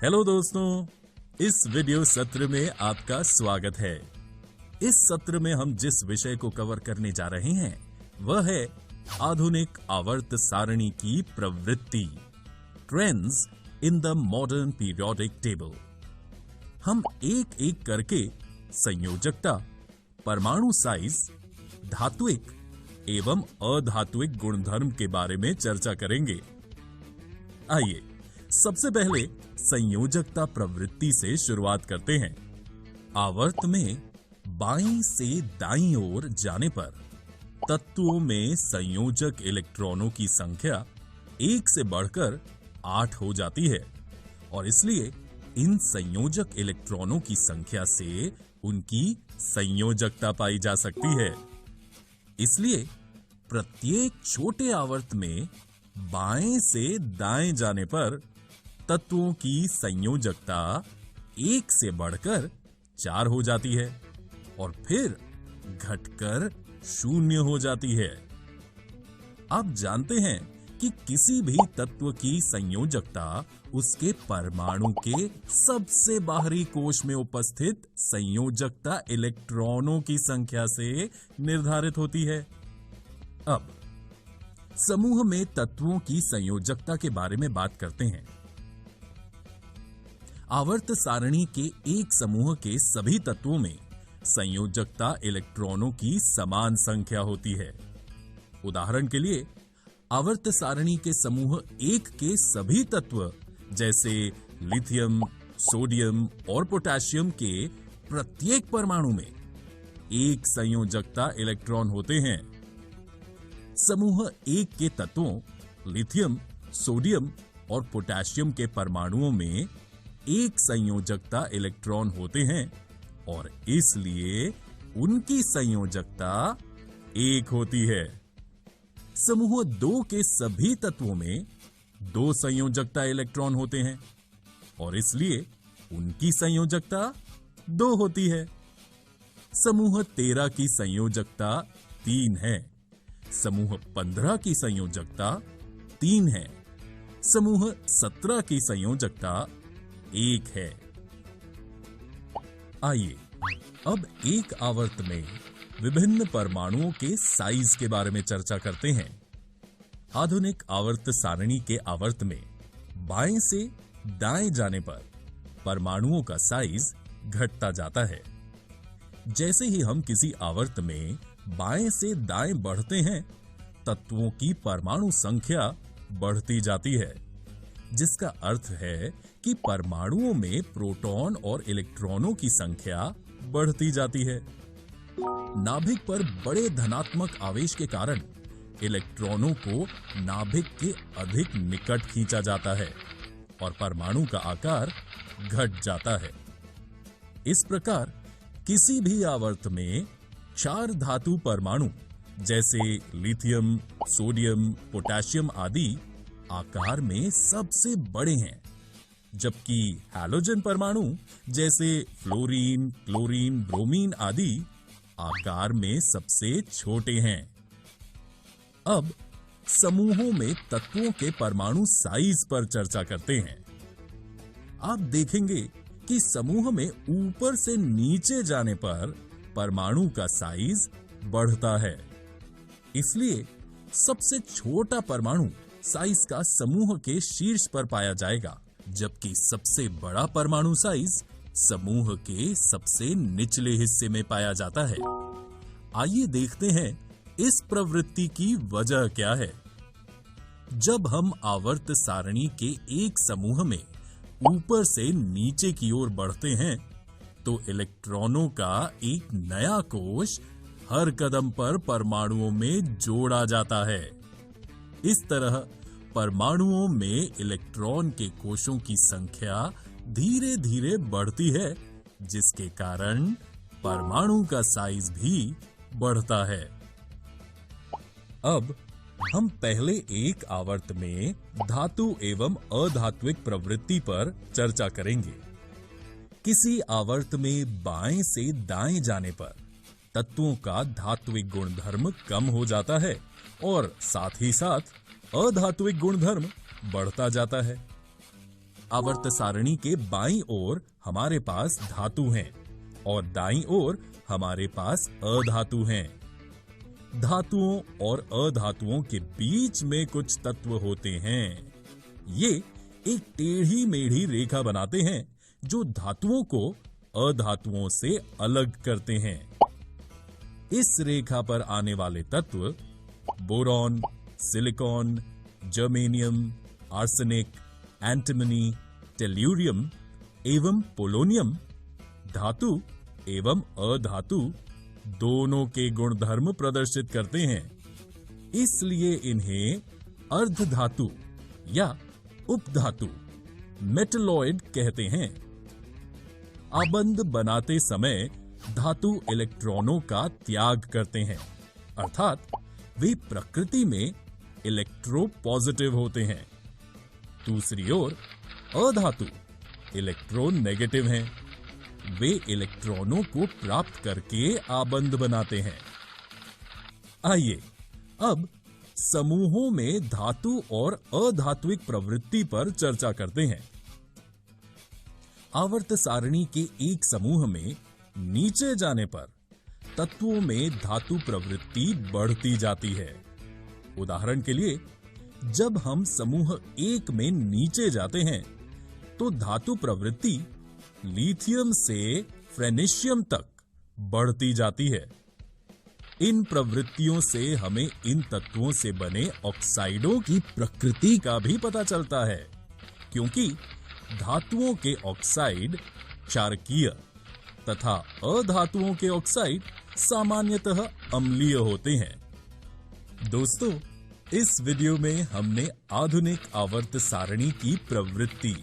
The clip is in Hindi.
हेलो दोस्तों, इस वीडियो सत्र में आपका स्वागत है। इस सत्र में हम जिस विषय को कवर करने जा रहे हैं वह है आधुनिक आवर्त सारणी की प्रवृत्ति, trends in the modern periodic table. हम एक एक करके संयोजकता, परमाणु साइज, धात्विक एवं अधात्विक गुणधर्म के बारे में चर्चा करेंगे। आइए सबसे पहले संयोजकता प्रवृत्ति से शुरुआत करते हैं। आवर्त में बाईं से दाईं ओर जाने पर तत्वों में संयोजक इलेक्ट्रॉनों की संख्या 1 से बढ़कर 8 हो जाती है और इसलिए इन संयोजक इलेक्ट्रॉनों की संख्या से उनकी संयोजकता पाई जा सकती है। इसलिए प्रत्येक छोटे आवर्त में बाएं से दाएं जाने पर तत्वों की संयोजकता 1 से बढ़कर 4 हो जाती है और फिर घटकर 0 हो जाती है। आप जानते हैं कि किसी भी तत्व की संयोजकता उसके परमाणु के सबसे बाहरी कोश में उपस्थित संयोजकता इलेक्ट्रॉनों की संख्या से निर्धारित होती है। अब समूह में तत्वों की संयोजकता के बारे में बात करते हैं। आवर्त सारणी के एक समूह के सभी तत्वों में संयोजकता इलेक्ट्रॉनों की समान संख्या होती है। उदाहरण के लिए आवर्त सारणी के समूह 1 के सभी तत्व जैसे लिथियम, सोडियम और पोटेशियम के प्रत्येक परमाणु में एक संयोजकता इलेक्ट्रॉन होते हैं। समूह 1 के तत्वों लिथियम, सोडियम और पोटेशियम के परमाणुओं में एक संयोजकता इलेक्ट्रॉन होते हैं और इसलिए उनकी संयोजकता 1 होती है। समूह 2 के सभी तत्वों में 2 संयोजकता इलेक्ट्रॉन होते हैं और इसलिए उनकी संयोजकता 2 होती है। समूह 13 की संयोजकता 3 है। समूह 15 की संयोजकता 3 है। समूह 17 की संयोजकता 1 है। आइए अब एक आवर्त में विभिन्न परमाणुओं के साइज के बारे में चर्चा करते हैं। आधुनिक आवर्त सारणी के आवर्त में बाएं से दाएं जाने पर परमाणुओं का साइज घटता जाता है। जैसे ही हम किसी आवर्त में बाएं से दाएं बढ़ते हैं, तत्वों की परमाणु संख्या बढ़ती जाती है, जिसका अर्थ है कि परमाणुओं में प्रोटॉन और इलेक्ट्रॉनों की संख्या बढ़ती जाती है। नाभिक पर बड़े धनात्मक आवेश के कारण इलेक्ट्रॉनों को नाभिक के अधिक निकट खींचा जाता है और परमाणु का आकार घट जाता है। इस प्रकार किसी भी आवर्त में 4 धातु परमाणु जैसे लिथियम, सोडियम, पोटेशियम आदि आकार में सबसे बड़े हैं, जबकि हैलोजन परमाणु जैसे फ्लोरीन, क्लोरीन, ब्रोमीन आदि आकार में सबसे छोटे हैं। अब समूहों में तत्वों के परमाणु साइज पर चर्चा करते हैं। आप देखेंगे कि समूह में ऊपर से नीचे जाने पर परमाणु का साइज बढ़ता है। इसलिए सबसे छोटा परमाणु साइज का समूह के शीर्ष पर पाया जाएगा, जबकि सबसे बड़ा परमाणु साइज समूह के सबसे निचले हिस्से में पाया जाता है। आइए देखते हैं इस प्रवृत्ति की वजह क्या है। जब हम आवर्त सारणी के एक समूह में ऊपर से नीचे की ओर बढ़ते हैं, तो इलेक्ट्रॉनों का एक नया कोश हर कदम पर परमाणुओं में जोड़ा जाता है। इस तरह परमाणुओं में इलेक्ट्रॉन के कोशों की संख्या धीरे धीरे बढ़ती है, जिसके कारण परमाणु का साइज भी बढ़ता है। अब हम पहले एक आवर्त में धातु एवं अधात्विक प्रवृत्ति पर चर्चा करेंगे। किसी आवर्त में बाएं से दाएं जाने पर तत्वों का धात्विक गुणधर्म कम हो जाता है और साथ ही साथ अधात्विक गुणधर्म बढ़ता जाता है। आवर्त सारणी के बाईं ओर हमारे पास धातु हैं और दाईं ओर हमारे पास अधातु हैं। धातुओं और अधातुओं के बीच में कुछ तत्व होते हैं। ये एक टेढ़ी मेढ़ी रेखा बनाते हैं जो धातुओं को अधातुओं से अलग करते हैं। इस रेखा पर आने वाले तत्व boron, silicon, germanium, arsenic, antimony, tellurium एवं पोलोनियम धातु एवं अधातु दोनों के गुणधर्म प्रदर्शित करते हैं। इसलिए इन्हें अर्धधातु या उपधातु मेटलॉइड कहते हैं। आबंध बनाते समय धातु इलेक्ट्रॉनों का त्याग करते हैं, अर्थात वे प्रकृति में इलेक्ट्रोपॉजिटिव होते हैं। दूसरी ओर अधातु इलेक्ट्रॉन नेगेटिव हैं। वे इलेक्ट्रॉनों को प्राप्त करके आबंध बनाते हैं। आइए अब समूहों में धातु और अधात्विक प्रवृत्ति पर चर्चा करते हैं। आवर्त सारणी के एक समूह में नीचे जाने पर तत्वों में धातु प्रवृत्ति बढ़ती जाती है। उदाहरण के लिए, जब हम समूह 1 में नीचे जाते हैं तो धातु प्रवृत्ति लिथियम से फ्रेनेशियम तक बढ़ती जाती है। इन प्रवृत्तियों से हमें इन तत्वों से बने ऑक्साइडों की प्रकृति का भी पता चलता है, क्योंकि धातुओं के ऑक्साइड क्षारकीय तथा अधातुओं के ऑक्साइड सामान्यतः अम्लीय होते हैं। दोस्तों, इस वीडियो में हमने आधुनिक आवर्त सारणी की प्रवृत्ति